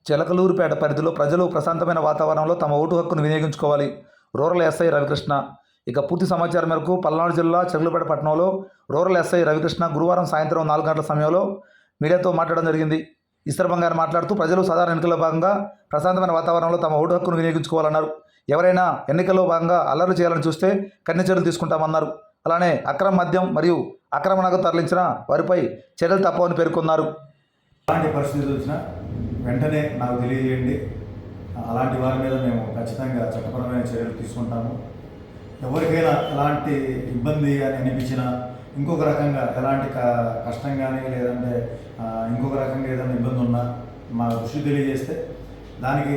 చిలకలూరుపేట పరిధిలో ప్రజలు ప్రశాంతమైన వాతావరణంలో తమ ఓటు హక్కును వినియోగించుకోవాలి. Rural SI Ravikrishna. ఇక పూర్తి సమాచారం మేరకు పల్నాడు జిల్లా చిలకలూరుపేట పట్టణంలో రూరల్ ఎస్ఐ రవికృష్ణ గురువారం సాయంత్రం 4 గంటల సమయంలో మీడియాతో మాట్లాడడం జరిగింది. ఈ సందర్భంగా ఆయన మాట్లాడుతూ ప్రజలు సాధారణ ఎన్నికల్లో భాగంగా ప్రశాంతమైన వాతావరణంలో తమ ఓటు హక్కును వినియోగించుకోవాలన్నారు. ఎవరైనా ఎన్నికల్లో భాగంగా అల్లరి చేయాలని చూస్తే కఠిన చర్యలు తీసుకుంటామన్నారు. అలానే అక్రమ మద్యం మరియు అక్రమ నగదు తరలించిన వారిపై చర్యలు తప్పవని పేర్కొన్నారు. అలాంటి పరిస్థితులు వచ్చినా వెంటనే నాకు తెలియజేయండి. అలాంటి వారి మీద మేము ఖచ్చితంగా చట్టపరమైన చర్యలు తీసుకుంటాము. ఎవరికైనా ఎలాంటి ఇబ్బంది అని అనిపించినా, ఇంకొక రకంగా ఎలాంటి కష్టం కానీ లేదంటే ఇంకొక రకంగా ఏదైనా ఇబ్బంది ఉన్నా మా దృష్టి తెలియజేస్తే దానికి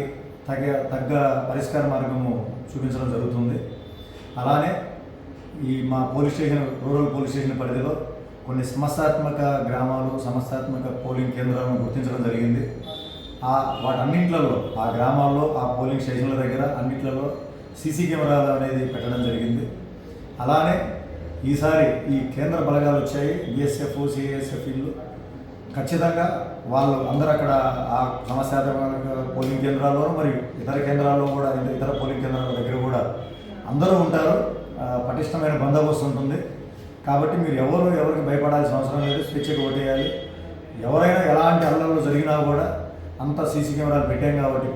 తగ్గ పరిష్కార మార్గము చూపించడం జరుగుతుంది. అలానే ఈ మా police station rural police station పరిధిలో కొన్ని సమస్యాత్మక గ్రామాలు, సమస్యాత్మక పోలింగ్ కేంద్రాలను గుర్తించడం జరిగింది. వాటన్నింటిలో ఆ గ్రామాల్లో, ఆ పోలింగ్ స్టేషన్ల దగ్గర అన్నింటిలో సీసీ కెమెరాలు అనేది పెట్టడం జరిగింది. అలానే ఈసారి ఈ కేంద్ర బలగాలు వచ్చాయి, బిఎస్ఎఫ్, సిఐఎస్ఎఫ్ ఇల్లు ఖచ్చితంగా వాళ్ళు అందరూ అక్కడ ఆ సమస్యాత్మక పోలింగ్ కేంద్రాల్లో మరియు ఇతర కేంద్రాల్లో కూడా, ఇతర పోలింగ్ కేంద్రాల దగ్గర కూడా అందరూ ఉంటారు. పటిష్టమైన బందోబస్తు ఉంటుంది. కాబట్టి మీరు ఎవరికి భయపడాల్సిన అవసరం లేదు. స్వేచ్ఛగా ఓటేయాలి. ఎవరైనా ఎలాంటి అల్లర్లు జరిగినా కూడా అంతా సీసీ కెమెరాలు పెట్టాం కాబట్టి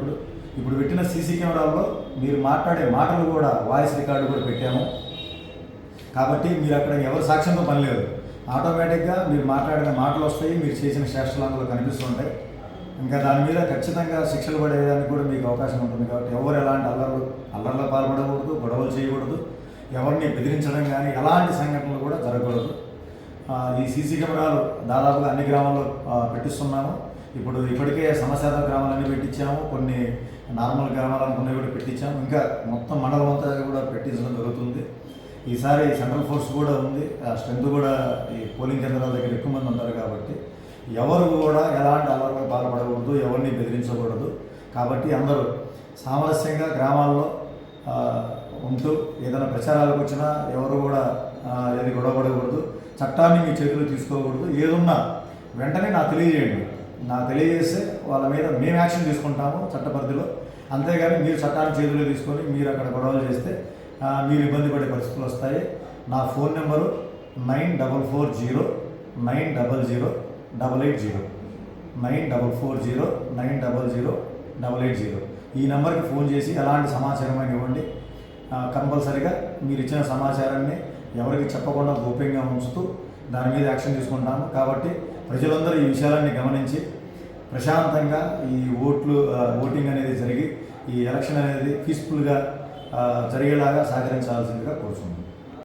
ఇప్పుడు పెట్టిన సీసీ కెమెరాల్లో మీరు మాట్లాడే మాటలు కూడా వాయిస్ రికార్డు కూడా పెట్టాము. కాబట్టి మీరు అక్కడ ఎవరి సాక్ష్యంతో పని లేదు. ఆటోమేటిక్గా మీరు మాట్లాడిన మాటలు వస్తాయి, మీరు చేసిన చేష్టలు అందులో కనిపిస్తుంటాయి. ఇంకా దాని మీద ఖచ్చితంగా శిక్షలు పడేదానికి కూడా మీకు అవకాశం ఉంటుంది. కాబట్టి ఎవరు ఎలాంటి అల్లర్లో పాల్పడకూడదు, గొడవలు చేయకూడదు, ఎవరిని బెదిరించడం కానీ ఎలాంటి సంఘటనలు కూడా జరగకూడదు. ఈ సీసీ కెమెరాలు దాదాపుగా అన్ని గ్రామాల్లో పెట్టిస్తున్నాము. ఇప్పటికే సమస్యాత్మక గ్రామాలన్నీ పెట్టించాము, కొన్ని నార్మల్ గ్రామాలను కొన్ని కూడా పెట్టించాము. ఇంకా మొత్తం మండలం అంతా కూడా పెట్టించడం జరుగుతుంది. ఈసారి సెంట్రల్ ఫోర్స్ కూడా ఉంది. స్ట్రెంత్ కూడా ఈ పోలింగ్ కేంద్రాల దగ్గర ఎక్కువ మంది ఉంటారు కాబట్టి ఎవరు కూడా ఎలాంటి అల్లర్లకు పాల్పడకూడదు, ఎవరిని బెదిరించకూడదు. కాబట్టి అందరూ సామరస్యంగా గ్రామాల్లో ఉంటూ ఏదైనా ప్రచారాలకు వచ్చినా ఎవరు కూడా ఏది గొడవపడకూడదు, చట్టాన్ని మీ చేతులు తీసుకోకూడదు. ఏదున్నా వెంటనే నాకు తెలియజేస్తే వాళ్ళ మీద మేము యాక్షన్ తీసుకుంటాము చట్ట పరిధిలో. అంతేగాని మీరు చట్టాన్ని చేతులు తీసుకొని మీరు అక్కడ గొడవలు చేస్తే మీరు ఇబ్బంది పడే పరిస్థితులు వస్తాయి. నా ఫోన్ నెంబరు 9440 900 880 9440 900 880. ఈ నెంబర్కి ఫోన్ చేసి ఎలాంటి సమాచారం అని ఇవ్వండి. కంపల్సరిగా మీరు ఇచ్చిన సమాచారాన్ని ఎవరికి చెప్పకుండా గోప్యంగా ఉంచుతూ దాని మీద యాక్షన్ తీసుకుంటాము. కాబట్టి ప్రజలందరూ ఈ విషయాలన్నీ గమనించి ప్రశాంతంగా ఈ ఓటింగ్ అనేది జరిగి ఈ ఎలక్షన్ అనేది పీస్ఫుల్గా జరిగేలాగా సహకరించాల్సిందిగా కోరుతున్నాను.